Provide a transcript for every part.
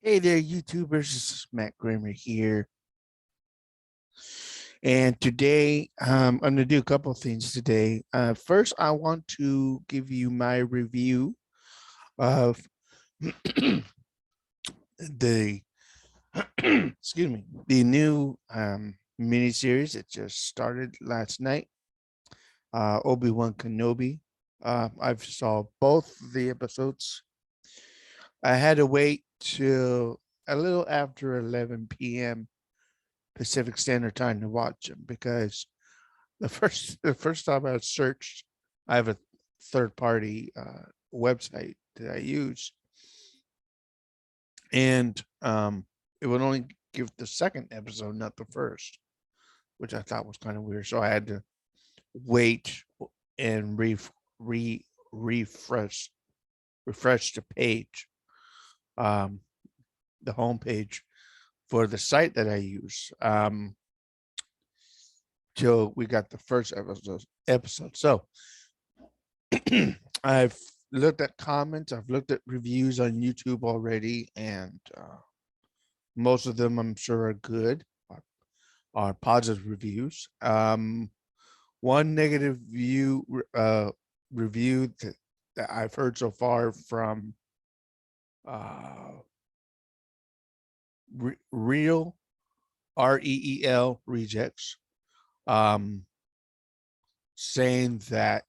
Hey there, YouTubers. This is McGregor here. And today, I'm going to do a couple of things today. First, I want to give you my review of the, excuse me, the new miniseries that just started last night, Obi-Wan Kenobi. I've saw both the episodes. I had to wait till a little after 11 p.m. Pacific Standard Time to watch them because the first time I searched, I have a third party website that I use, and it would only give the second episode, not the first, which I thought was kind of weird. So I had to wait and re refresh the page, um, the homepage for the site that I use. Till we got the first episode. So I've looked at comments, I've looked at reviews on YouTube already, and most of them I'm sure are good, are positive reviews. One negative review that I've heard so far from real REEL rejects, saying that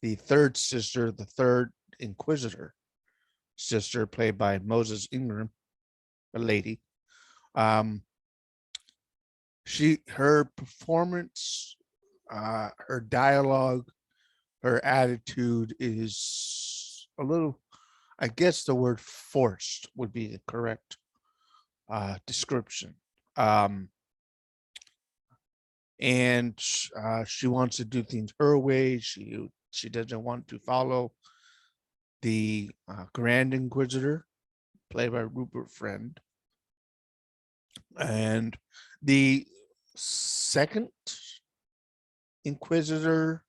the third sister, the third Inquisitor sister, played by Moses Ingram, a lady, her performance, her dialogue, her attitude is a little, I guess the word forced would be the correct description. And she wants to do things her way. She doesn't want to follow the Grand Inquisitor, played by Rupert Friend, and the second Inquisitor,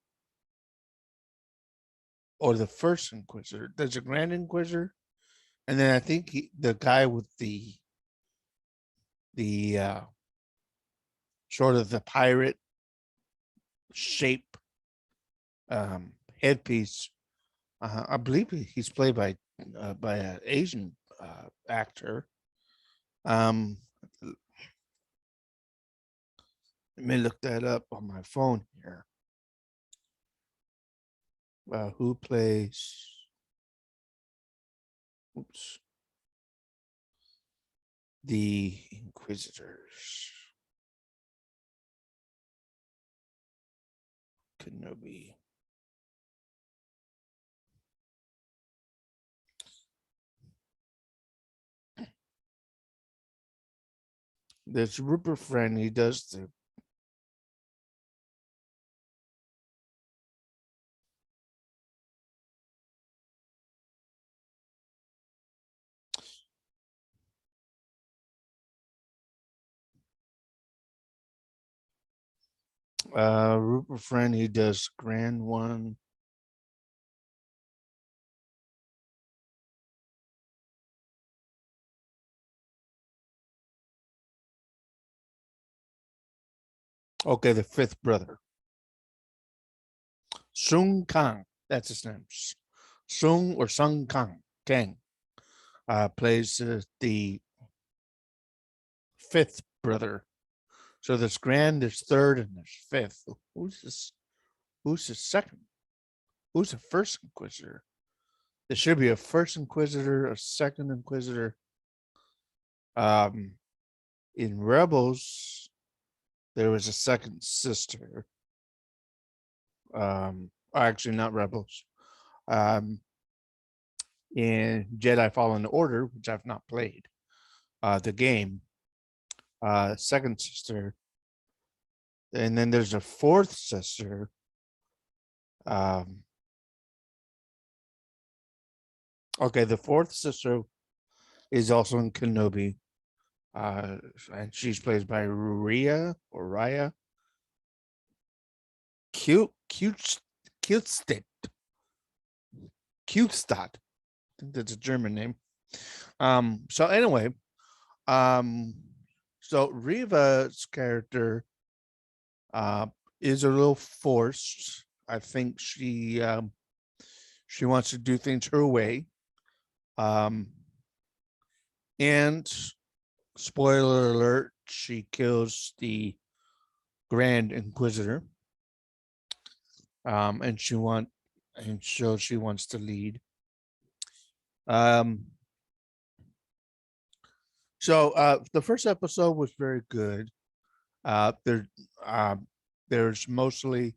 or the first Inquisitor. There's a Grand Inquisitor, and then I think the guy with the sort of the pirate shape headpiece. I believe he's played by an Asian actor. Let me look that up on my phone here. Who plays? Oops. The Inquisitors. Kenobi. There's Rupert Friend. He does the Rupert Friend. He does Grand One. Okay, the fifth brother, Sung Kang. That's his name. Sung or Sung Kang plays the fifth brother. So there's Grand, there's third, and there's fifth. Who's this? Who's the second? Who's the first Inquisitor? There should be a first Inquisitor, a second Inquisitor. In Rebels, there was a second sister. Actually, not Rebels. In Jedi Fallen Order, which I've not played, the game, second sister, and then there's a fourth sister. Okay, the fourth sister is also in Kenobi, and she's played by Raya. Cutestadt. I think that's a German name. So anyway, um, so Riva's character uh is a little forced. I think she wants to do things her way. Um, and spoiler alert, she kills the Grand Inquisitor. And so she wants to lead. Um, so the first episode was very good. There, uh, there's mostly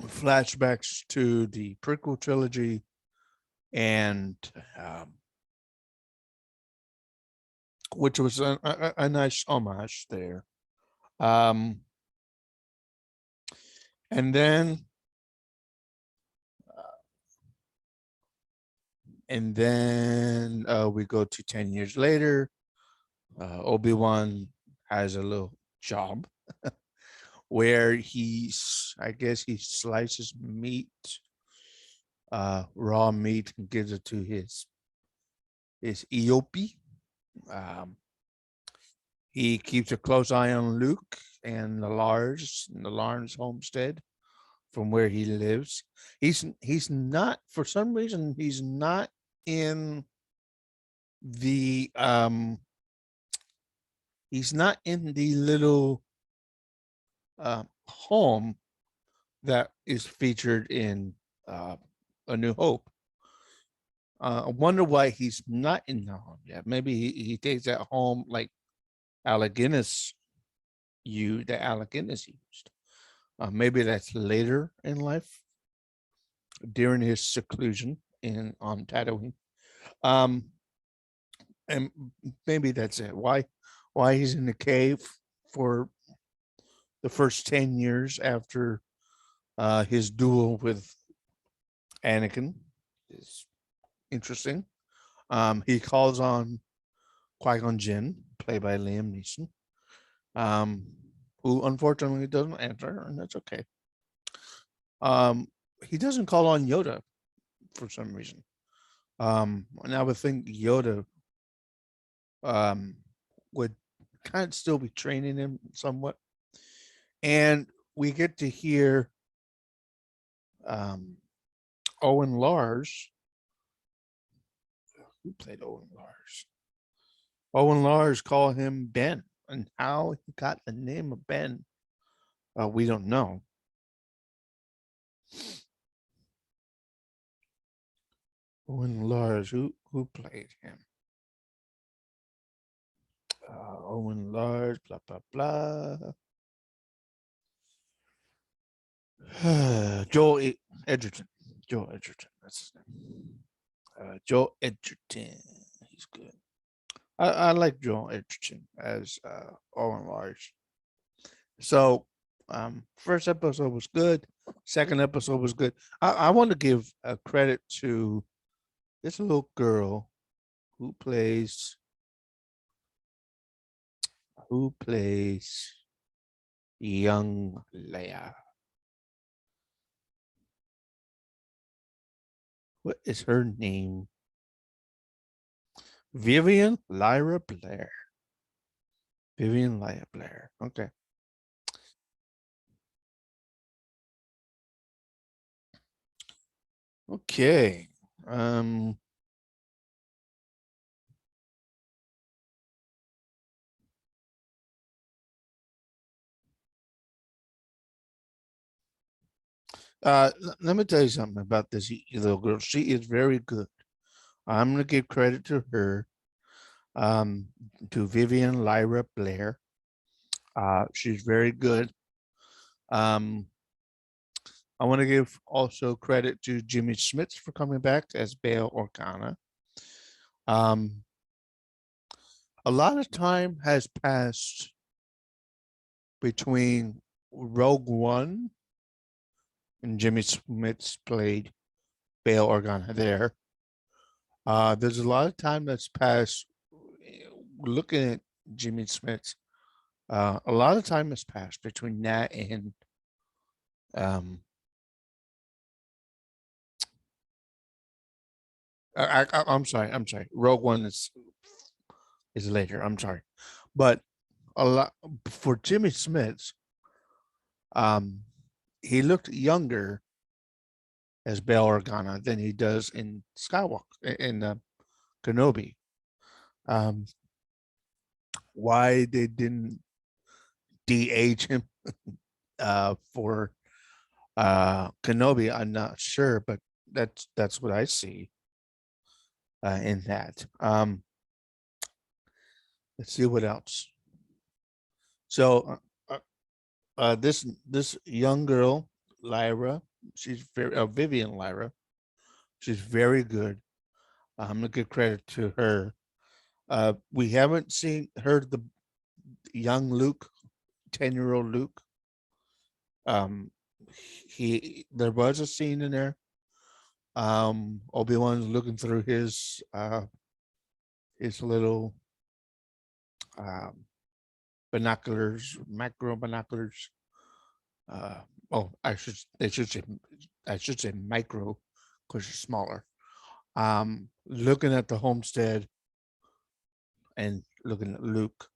flashbacks to the prequel trilogy and which was a nice homage there. Um, and then we go to 10 years later. Obi-Wan has a little job where I guess he slices meat, raw meat, and gives it to his Eopi. Um, he keeps a close eye on Luke and the Lars homestead from where he lives. He's not, for some reason, he's not in the he's not in the little home that is featured in A New Hope. I wonder why he's not in the home yet. Maybe he takes that home like Alec Guinness used. Maybe that's later in life during his seclusion on Tatooine. Um, and maybe that's it. Why he's in the cave for the first 10 years after his duel with Anakin is interesting. He calls on Qui-Gon Jinn, played by Liam Neeson, who unfortunately doesn't answer, and that's okay. He doesn't call on Yoda for some reason. And I would think Yoda would kind of still be training him somewhat. And we get to hear Owen Lars. Who played Owen Lars? Owen Lars call him Ben, and how he got the name of Ben, we don't know. Owen Lars, who played him? Owen Lars, blah blah blah. Joel Edgerton. Joel Edgerton. That's his name. Joel Edgerton. He's good. I like Joel Edgerton as Owen Lars. So, first episode was good. Second episode was good. I want to give credit to this little girl who plays young Leia. What is her name? Vivian Lyra Blair. Vivian Lyra Blair. Okay. Okay. Let me tell you something about this little girl. She is very good. I'm gonna give credit to her. To Vivian Lyra Blair. She's very good. I want to give also credit to Jimmy Smits for coming back as Bail Organa. A lot of time has passed between Rogue One and Jimmy Smits played Bail Organa there. There's a lot of time that's passed looking at Jimmy Smits. A lot of time has passed between that and I'm sorry. I'm sorry. Rogue One is later. I'm sorry, but a lot for Jimmy Smits. Um, he looked younger as Bail Organa than he does in Skywalker in Kenobi. Um, why they didn't de-age him for Kenobi, I'm not sure, but that's what I see in that. Let's see what else. So this young girl, Lyra, she's very Vivian Lyra. She's very good. I'm gonna give credit to her. We haven't heard the young Luke, 10-year-old Luke. Um, there was a scene in there. Obi-Wan's looking through his little um, binoculars, macro binoculars. Uh, oh, I should say micro because it's smaller. Looking at the homestead and looking at Luke,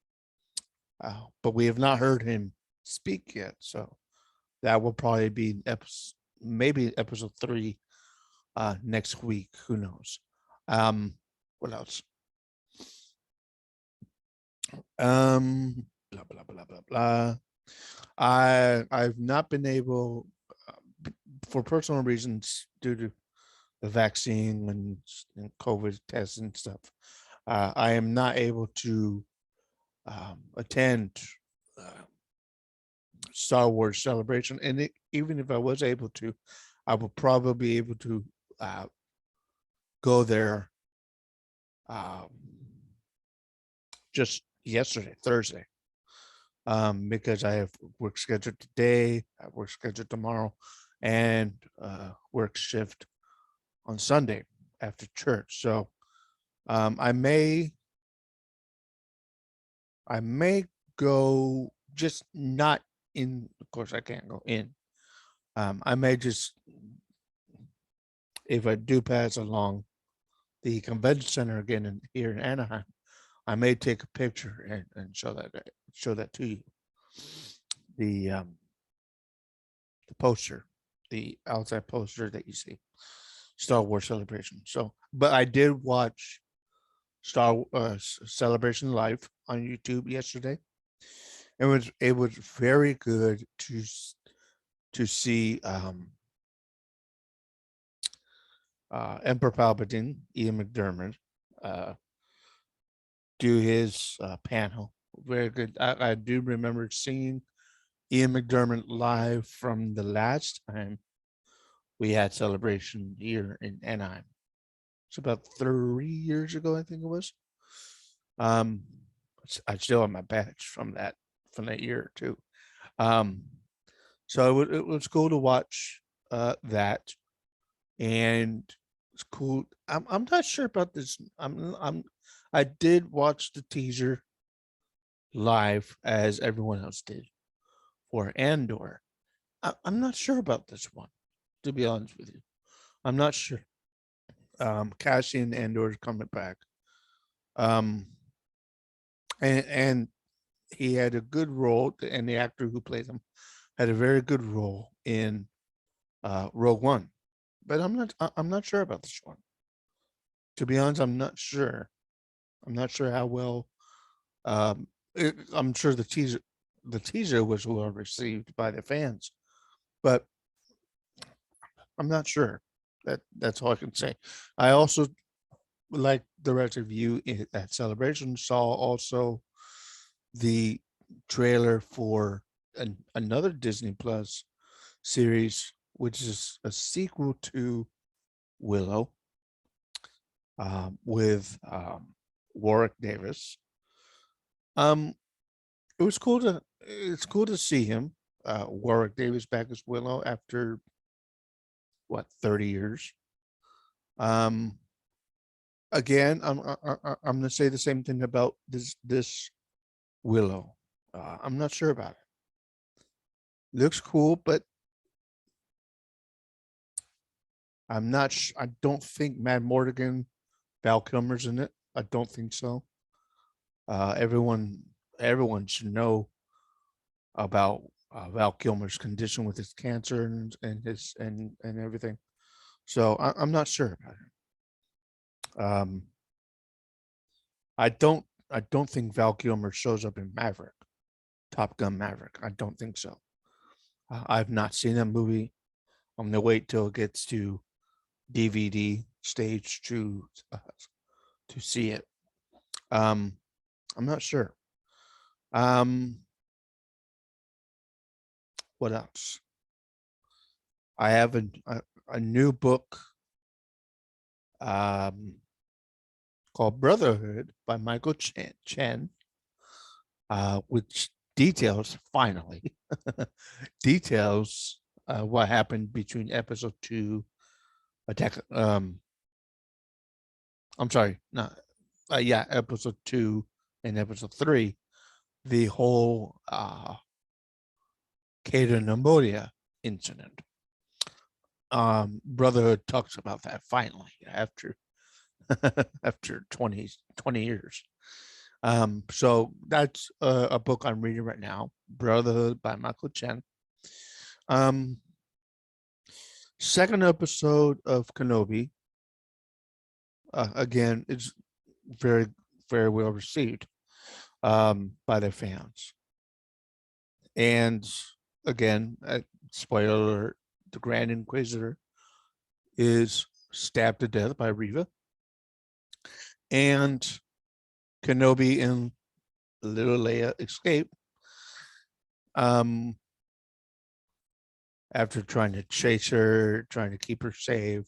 but we have not heard him speak yet. So that will probably be maybe episode 3 next week. Who knows? What else? Blah blah blah blah blah. I've not been able, for personal reasons, due to the vaccine and COVID tests and stuff. I am not able to attend uh, Star Wars Celebration, and even if I was able to, I would probably be able to go there um, just yesterday, Thursday, because I have work scheduled today, I have work scheduled tomorrow, and work shift on Sunday after church. So I may go, just not in. Of course, I can't go in. I may just, if I do pass along the convention center again here in Anaheim, I may take a picture and show that to you. The the poster, the outside poster that you see, Star Wars Celebration. So, but I did watch Star Celebration live on YouTube yesterday. It was very good to see Emperor Palpatine, Ian McDermott, uh, do his panel. Very good. I do remember seeing Ian McDermott live from the last time we had Celebration here in Anaheim. It's about 3 years ago, I think it was. Um, I still have my badge from that year too. Um, so it was cool to watch that, and it's cool. I'm not sure about this. I did watch the teaser live as everyone else did for Andor. I'm not sure about this one, to be honest with you. I'm not sure. Cassian Andor is coming back. Um, and he had a good role, and the actor who played him had a very good role in Rogue One. But I'm not sure about this one. To be honest, I'm not sure. I'm not sure how well. I'm sure the teaser was well received by the fans, but I'm not sure. That's all I can say. I also, like the rest of you at Celebration, saw also the trailer for another Disney Plus series, which is a sequel to Willow, with Warwick Davis. Um, it's cool to see him, Warwick Davis, back as Willow after what, 30 years. Um, again, I'm gonna say the same thing about this Willow. I'm not sure about it. Looks cool, but I'm not. I don't think Matt Morgan, Val Kilmer's in it. I don't think so. Everyone should know about Val Kilmer's condition with his cancer and everything. So I'm not sure about it. I don't think Val Kilmer shows up in Maverick, Top Gun Maverick. I don't think so. I've not seen that movie. I'm gonna wait till it gets to DVD stage to see it. I'm not sure. Um, what else? I have a new book um, called Brotherhood by Michael Chen, which details finally details what happened between episode 2 attack I'm sorry, not yeah, episode 2 and episode 3, the whole Hayden pneumonia incident. Brotherhood talks about that finally after after 20 years. So that's a book I'm reading right now, Brotherhood by Michael Chen. Um, Second episode of Kenobi, again, it's very, very well received by their fans. And again, spoiler alert, the Grand Inquisitor is stabbed to death by Reva. And Kenobi and little Leia escape after trying to chase her, trying to keep her safe.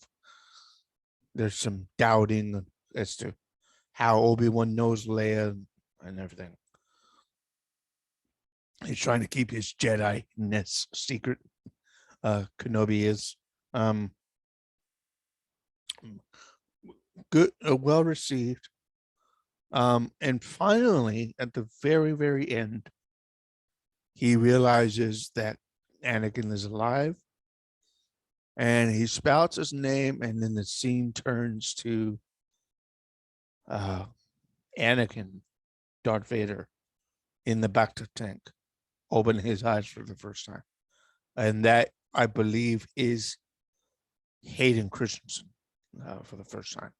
There's some doubting as to how Obi-Wan knows Leia and everything. He's trying to keep his Jedi-ness secret. Kenobi is good, well received. And finally, at the very, very end, he realizes that Anakin is alive, and he spouts his name, and then the scene turns to Anakin, Darth Vader, in the bacta tank, opening his eyes for the first time. And that, I believe, is Hayden Christensen for the first time.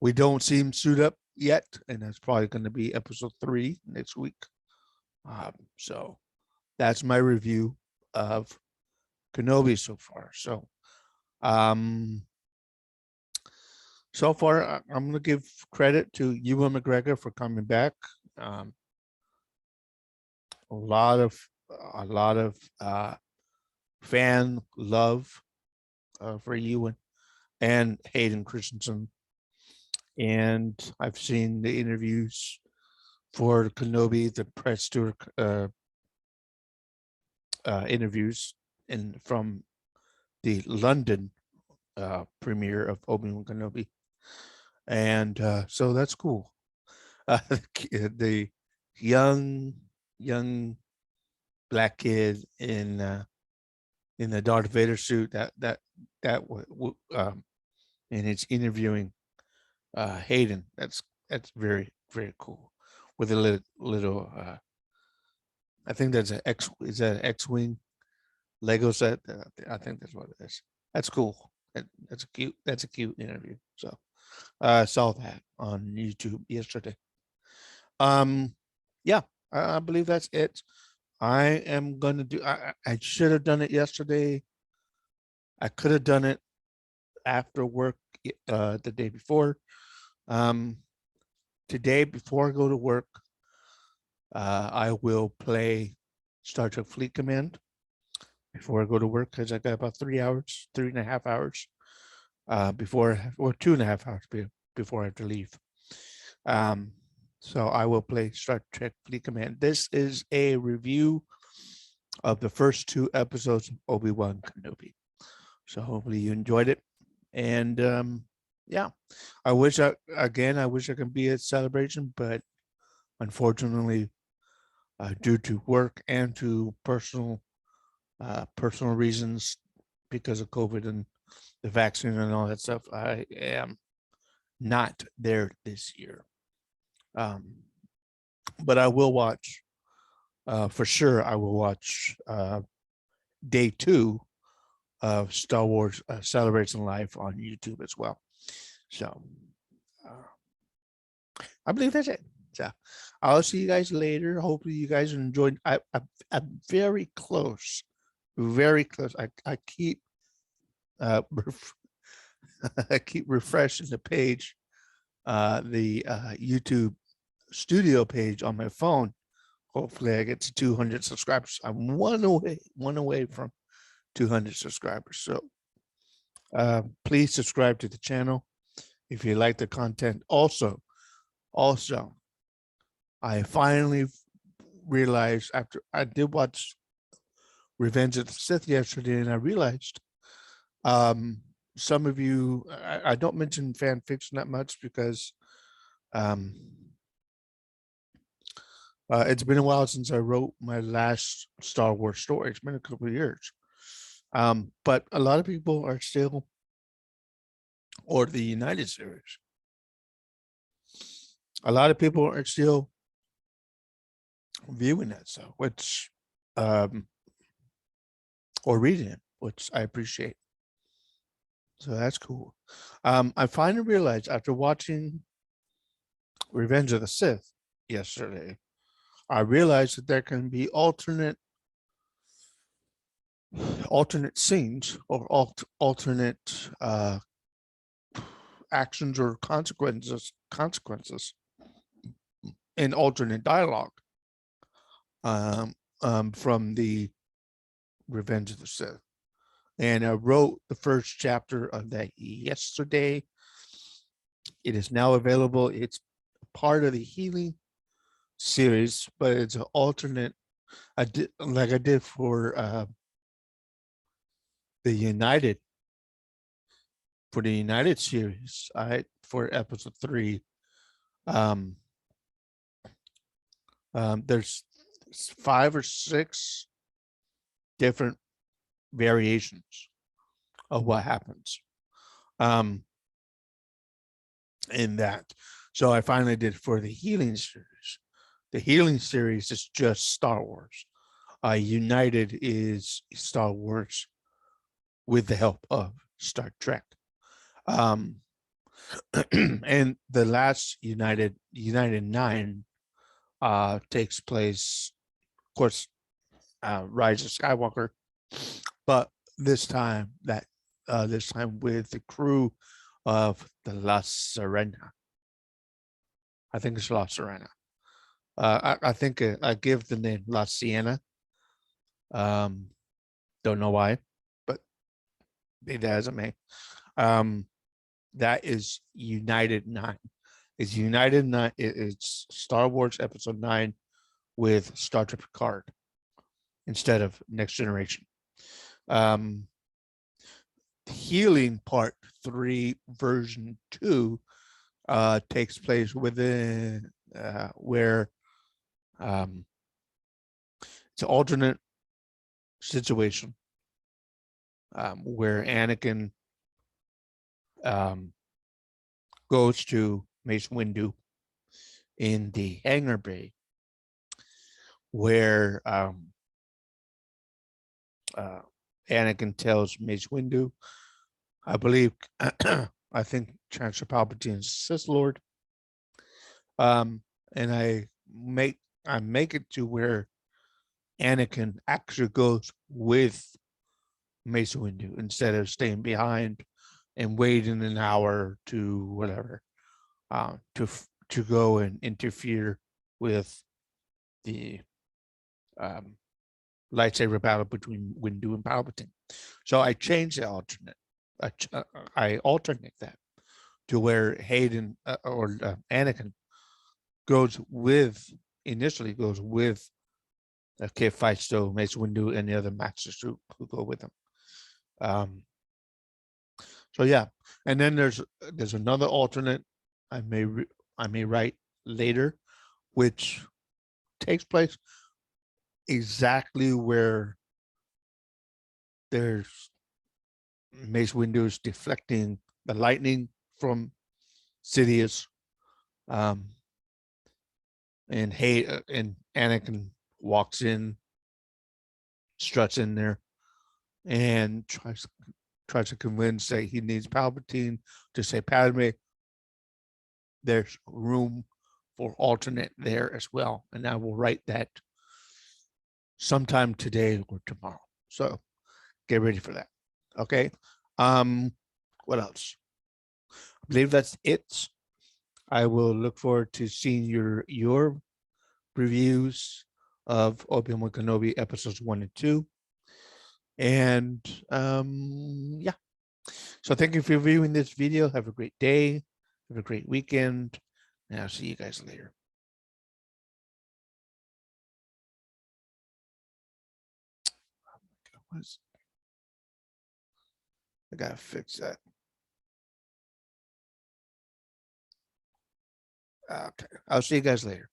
We don't see him suit up yet, and that's probably going to be episode 3 next week. So that's my review of Kenobi so far. So far, I'm going to give credit to Ewan McGregor for coming back. A lot of fan love for Ewan and Hayden Christensen. And I've seen the interviews for Kenobi, the press tour interviews from the London premiere of Obi-Wan Kenobi. And so that's cool. The young black kid in the Darth Vader suit that and it's interviewing Hayden. That's very, very cool. With a little I think that's an X-wing Lego set. I think that's what it is. That's cool. That's a cute interview. So I saw that on YouTube yesterday. Yeah, I believe that's it. I am gonna do. I should have done it yesterday. I could have done it after work the day before. Today, before I go to work, I will play Star Trek Fleet Command before I go to work, because I got about 3.5 hours before, or 2.5 hours before I have to leave. So I will play Star Trek Fleet Command. This is a review of the first 2 episodes of Obi-Wan Kenobi. So hopefully you enjoyed it. And yeah, I wish I could be at Celebration, but unfortunately, due to work and to personal reasons, because of COVID and the vaccine and all that stuff. I am not there this year. But I will watch, for sure, I will watch day 2 of Star Wars Celebration Life on YouTube as well. So I believe that's it. So I'll see you guys later. Hopefully you guys enjoyed. I'm very close, very close. I keep I keep refreshing the page, the YouTube studio page on my phone. Hopefully I get to 200 subscribers. I'm one away from 200 subscribers. So please subscribe to the channel if you like the content. Also, I finally realized after I did watch Revenge of the Sith yesterday, and I realized some of you, I don't mention fan fiction that much because it's been a while since I wrote my last Star Wars story. It's been a couple of years. But a lot of people are still, or the United series, a lot of people are still viewing that, so which or reading it, which I appreciate. So that's cool. I finally realized after watching Revenge of the Sith yesterday, I realized that there can be alternate scenes or alternate actions or consequences in alternate dialogue from the Revenge of the Sith. And I wrote the first chapter of that yesterday. It is now available. It's part of the Healing series, but it's an alternate. I did for the United series. For episode 3. There's 5 or 6 different variations of what happens in that. So I finally did for the Healing series. The Healing series is just Star Wars. United is Star Wars with the help of Star Trek. And the last United 9 takes place, of course, Rise of Skywalker, but this time with the crew of the La Serena. I think it's La Serena. I think I give the name La Siena. Don't know why, but be that as it may. That is United 9. It's United 9. It's Star Wars Episode 9 with Star Trek Picard instead of Next Generation. Healing Part 3 Version 2 takes place within where it's an alternate situation where Anakin goes to Mace Windu in the hangar bay, where Anakin tells Mace Windu, I believe, I think Chancellor Palpatine is Sith Lord, and I make it to where Anakin actually goes with Mace Windu instead of staying behind and waiting an hour to whatever, to go and interfere with the lightsaber battle between Windu and Palpatine. So I changed the alternate. I alternate that to where Hayden or Anakin initially goes with Kit Fisto, Mace Windu, and the other masters who go with him. So yeah, and then there's another alternate I may write later, which takes place exactly where there's Mace Windu's deflecting the lightning from Sidious. And Anakin walks in, struts in there, and tries to convince that he needs Palpatine to say, Padme, there's room for alternate there as well. And I will write that sometime today or tomorrow. So get ready for that. Okay. What else? I believe that's it. I will look forward to seeing your reviews of Obi-Wan Kenobi episodes 1 and 2. And yeah. So thank you for viewing this video. Have a great day. Have a great weekend. And I'll see you guys later. I gotta fix that. Okay. I'll see you guys later.